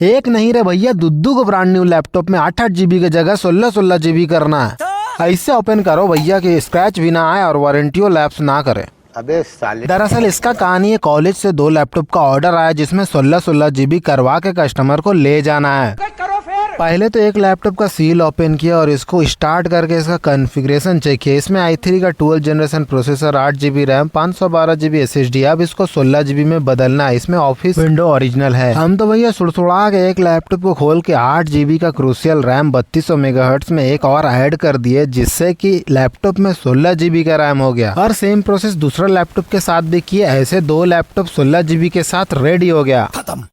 एक नहीं रे भैया, दुद्दू को ब्रांड न्यू लैपटॉप में 8-8 GB की जगह 16-16 GB करना है। ऐसे ओपन करो भैया कि स्क्रैच भी ना आए और वारंटियो लैप्स ना करे। अबे साले। दरअसल इसका कहानी है, कॉलेज से 2 लैपटॉप का ऑर्डर आया जिसमें 16-16 GB करवा के कस्टमर को ले जाना है। पहले तो एक लैपटॉप का सील ओपन किया और इसको स्टार्ट करके इसका कॉन्फ़िगरेशन चेक किया। इसमें i3 का 12 generation processor, 8 GB RAM, 512 GB SSD। अब इसको 16 GB में बदलना है। इसमें ऑफिस विंडो ओरिजिनल है। हम तो भैया सुड़सुड़ा के एक लैपटॉप को खोल के 8 GB का क्रूसियल रैम 3200 MHz में एक और ऐड कर दिए, जिससे कि लैपटॉप में 16 GB का रैम हो गया। और सेम प्रोसेस दूसरा लैपटॉप के साथ भी किए। ऐसे 2 लैपटॉप 16 GB के साथ रेडी हो गया। खत्म।